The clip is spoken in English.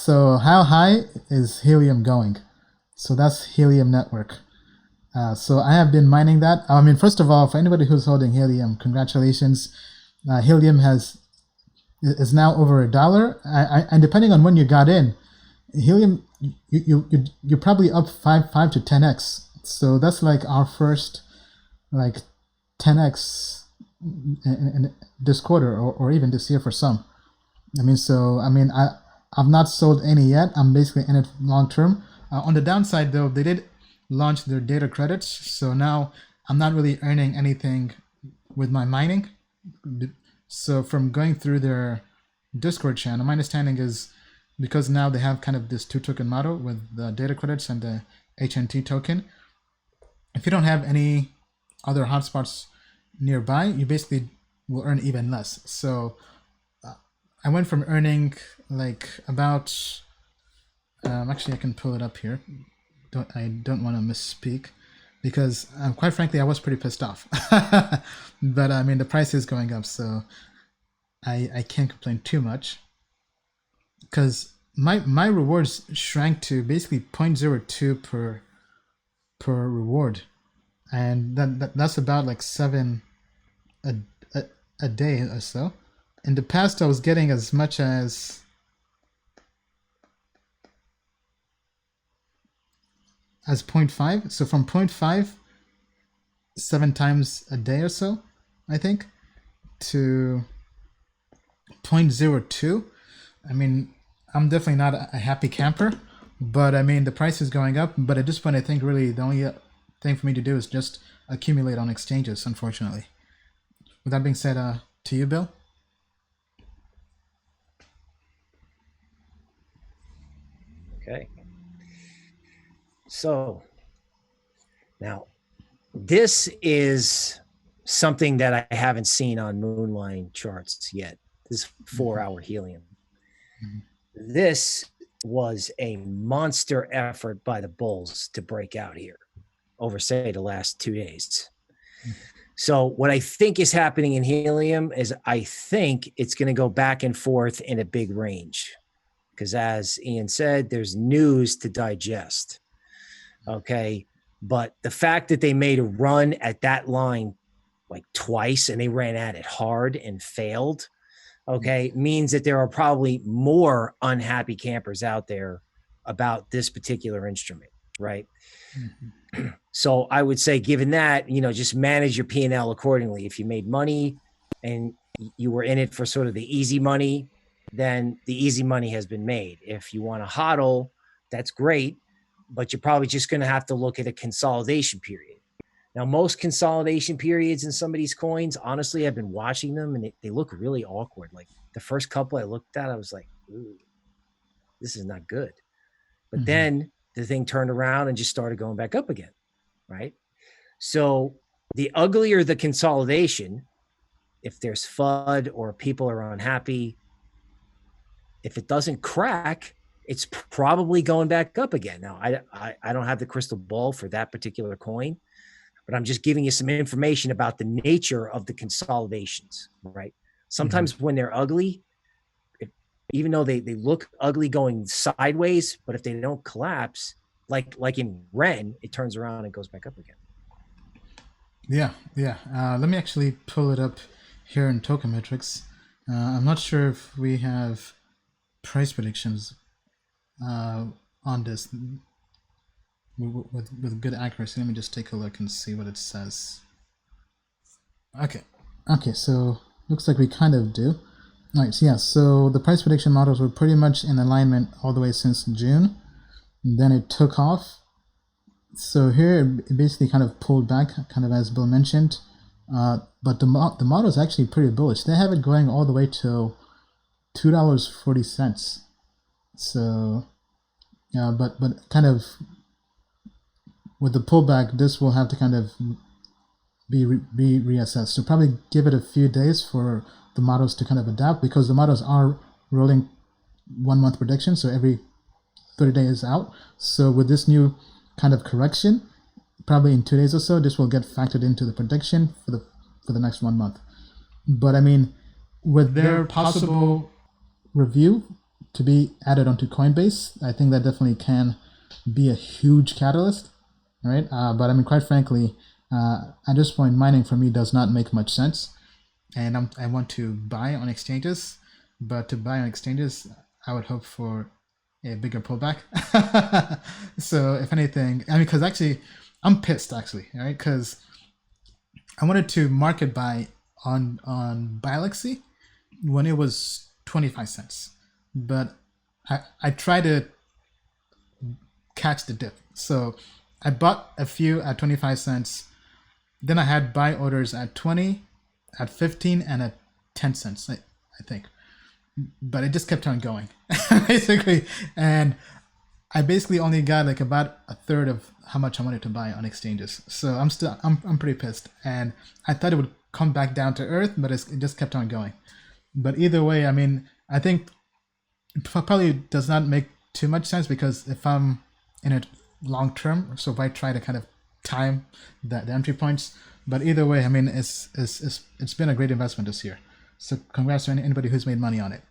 So how high is Helium going? So that's Helium Network. So I have been mining that. I mean, first of all, for anybody who's holding Helium, congratulations. Helium is now over $1. And depending on when you got in, Helium, you're probably up 5 to 10x. So that's like our first like 10x in this quarter, or even this year for some. I've not sold any yet. I'm basically in it long term. On the downside, though, they did launch their data credits, so now I'm not really earning anything with my mining. So from going through their Discord channel, my understanding is because now they have kind of this 2-token model with the data credits and the HNT token. If you don't have any other hotspots nearby, you basically will earn even less. So I went from earning like about, actually I can pull it up here. I don't want to misspeak because quite frankly, I was pretty pissed off. But I mean, the price is going up, so I can't complain too much. Because my rewards shrank to basically 0.02 per reward. And that's about like 7 a day or so. In the past, I was getting as much as as 0.5. So from 0.5, 7 times a day or so, I think, to 0.02. I mean, I'm definitely not a happy camper, but I mean, the price is going up. But at this point, I think really the only thing for me to do is just accumulate on exchanges, unfortunately. With that being said, to you, Bill. Okay. So now this is something that I haven't seen on Moonline charts yet. This 4-hour Helium. Mm-hmm. This was a monster effort by the bulls to break out here over, say, the last 2 days. Mm-hmm. So what I think is happening in Helium is I think it's going to go back and forth in a big range. Because as Ian said, there's news to digest. Okay. But the fact that they made a run at that line like twice and they ran at it hard and failed, okay, means that there are probably more unhappy campers out there about this particular instrument, right? Mm-hmm. So I would say, given that, just manage your P&L accordingly. If you made money and you were in it for sort of the easy money, then the easy money has been made. If you want to hodl, that's great, but you're probably just going to have to look at a consolidation period. Now, most consolidation periods in some of these coins, honestly, I've been watching them and they look really awkward. Like the first couple I looked at, I was like, ooh, this is not good. But then the thing turned around and just started going back up again, right? So the uglier the consolidation, if there's FUD or people are unhappy, if it doesn't crack, it's probably going back up again. Now, I don't have the crystal ball for that particular coin, but I'm just giving you some information about the nature of the consolidations, right? Sometimes when they're ugly, even though they look ugly going sideways, but if they don't collapse, like in Ren, it turns around and goes back up again. Yeah. Let me actually pull it up here in Token Metrics. I'm not sure if we have price predictions on this with good accuracy. Let me just take a look and see what it says. Okay, so looks like we kind of do. All right, so yeah, so the price prediction models were pretty much in alignment all the way since June. And then it took off. So here it basically kind of pulled back, kind of as Bill mentioned. But the model is actually pretty bullish. They have it going all the way to $2.40. So, yeah, but kind of with the pullback, this will have to kind of be reassessed. So probably give it a few days for the models to kind of adapt, because the models are rolling 1 month prediction, so every 30 days out. So with this new kind of correction, probably in 2 days or so, this will get factored into the prediction for the next 1 month. But I mean, with their possible review to be added onto Coinbase, I think that definitely can be a huge catalyst, right? But I mean, quite frankly, at this point, mining for me does not make much sense, and I want to buy on exchanges, but to buy on exchanges, I would hope for a bigger pullback. So if anything, I mean, because actually, I'm pissed actually, right? Because I wanted to market buy on Bialexi when it was 25 cents, but I tried to catch the dip. So I bought a few at 25 cents. Then I had buy orders at 20, at 15, and at 10 cents, I think. But it just kept on going, basically. And I basically only got like about a third of how much I wanted to buy on exchanges. So I'm pretty pissed. And I thought it would come back down to earth, but it just kept on going. But either way, I mean, I think it probably does not make too much sense, because if I'm in it long term, so if I try to kind of time the entry points, but either way, I mean, it's been a great investment this year. So congrats to anybody who's made money on it.